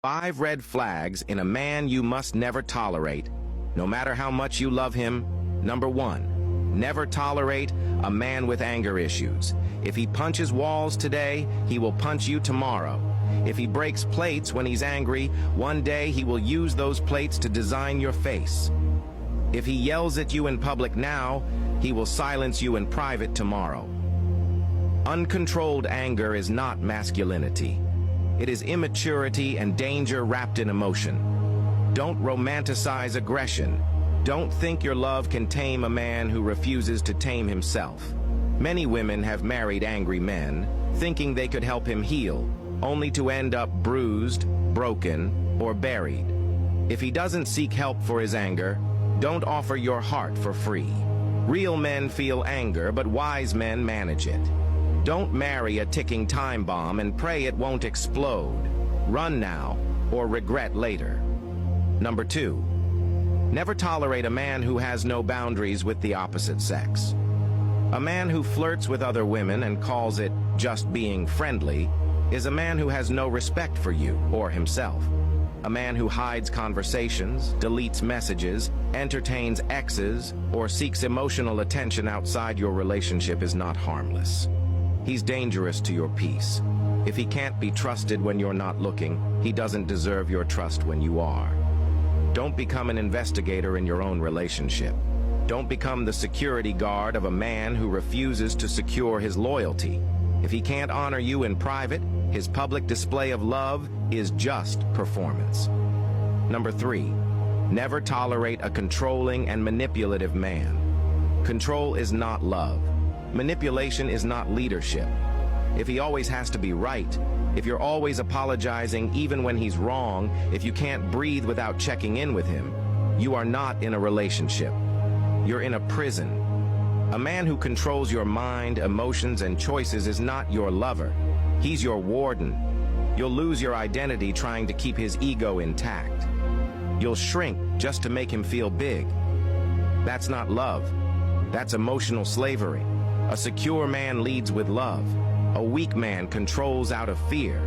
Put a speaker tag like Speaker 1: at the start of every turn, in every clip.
Speaker 1: 5 red flags in a man you must never tolerate, no matter how much you love him. Number 1. Never tolerate a man with anger issues. If he punches walls today, he will punch you tomorrow. If he breaks plates when he's angry, one day he will use those plates to design your face. If he yells at you in public now, he will silence you in private tomorrow. Uncontrolled anger is not masculinity. It is immaturity and danger wrapped in emotion. Don't romanticize aggression. Don't think your love can tame a man who refuses to tame himself. Many women have married angry men, thinking they could help him heal, only to end up bruised, broken, or buried. If he doesn't seek help for his anger, don't offer your heart for free. Real men feel anger, but wise men manage it. Don't marry a ticking time bomb and pray it won't explode. Run now, or regret later. Number 2. Never tolerate a man who has no boundaries with the opposite sex. A man who flirts with other women and calls it just being friendly is a man who has no respect for you or himself. A man who hides conversations, deletes messages, entertains exes, or seeks emotional attention outside your relationship is not harmless. He's dangerous to your peace. If he can't be trusted when you're not looking, he doesn't deserve your trust when you are. Don't become an investigator in your own relationship. Don't become the security guard of a man who refuses to secure his loyalty. If he can't honor you in private, his public display of love is just performance. Number 3. Never tolerate a controlling and manipulative man. Control is not love. Manipulation is not leadership. If he always has to be right, if you're always apologizing even when he's wrong, if you can't breathe without checking in with him, you are not in a relationship. You're in a prison. A man who controls your mind, emotions, and choices is not your lover. He's your warden. You'll lose your identity trying to keep his ego intact. You'll shrink just to make him feel big. That's not love. That's emotional slavery. A secure man leads with love. A weak man controls out of fear.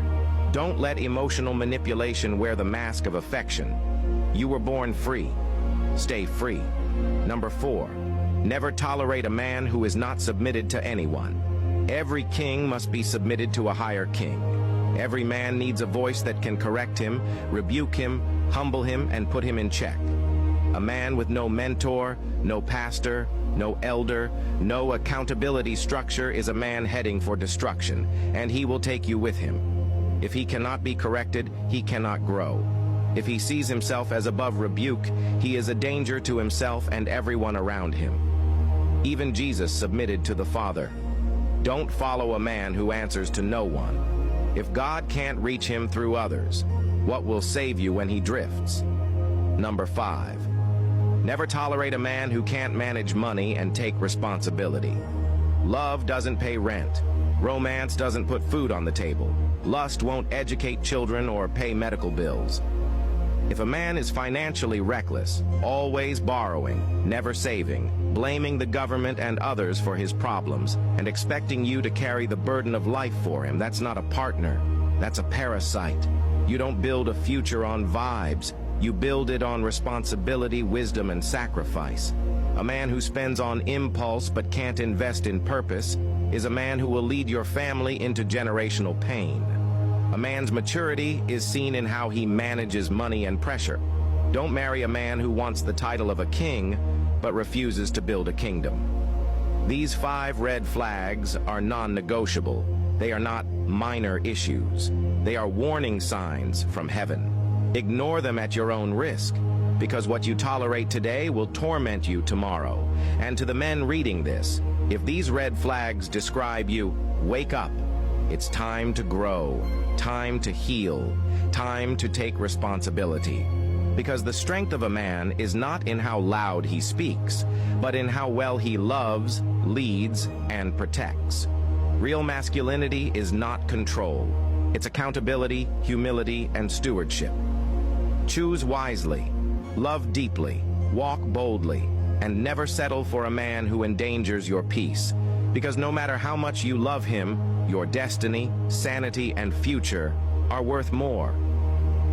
Speaker 1: Don't let emotional manipulation wear the mask of affection. You were born free. Stay free. Number 4. Never tolerate a man who is not submitted to anyone. Every king must be submitted to a higher king. Every man needs a voice that can correct him, rebuke him, humble him, and put him in check. A man with no mentor, no pastor, no elder, no accountability structure is a man heading for destruction, and he will take you with him. If he cannot be corrected, he cannot grow. If he sees himself as above rebuke, he is a danger to himself and everyone around him. Even Jesus submitted to the Father. Don't follow a man who answers to no one. If God can't reach him through others, what will save you when he drifts? Number 5. Never tolerate a man who can't manage money and take responsibility. Love doesn't pay rent. Romance doesn't put food on the table. Lust won't educate children or pay medical bills. If a man is financially reckless, always borrowing, never saving, blaming the government and others for his problems, and expecting you to carry the burden of life for him, that's not a partner. That's a parasite. You don't build a future on vibes. You build it on responsibility, wisdom, and sacrifice. A man who spends on impulse but can't invest in purpose is a man who will lead your family into generational pain. A man's maturity is seen in how he manages money and pressure. Don't marry a man who wants the title of a king but refuses to build a kingdom. These 5 red flags are non-negotiable. They are not minor issues. They are warning signs from heaven. Ignore them at your own risk, because what you tolerate today will torment you tomorrow. And to the men reading this, if these red flags describe you, wake up. It's time to grow, time to heal, time to take responsibility. Because the strength of a man is not in how loud he speaks, but in how well he loves, leads, and protects. Real masculinity is not control. It's accountability, humility, and stewardship. Choose wisely, love deeply, walk boldly, and never settle for a man who endangers your peace. Because no matter how much you love him, your destiny, sanity, and future are worth more.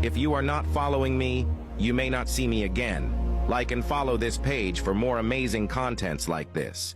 Speaker 1: If you are not following me, you may not see me again. Like and follow this page for more amazing contents like this.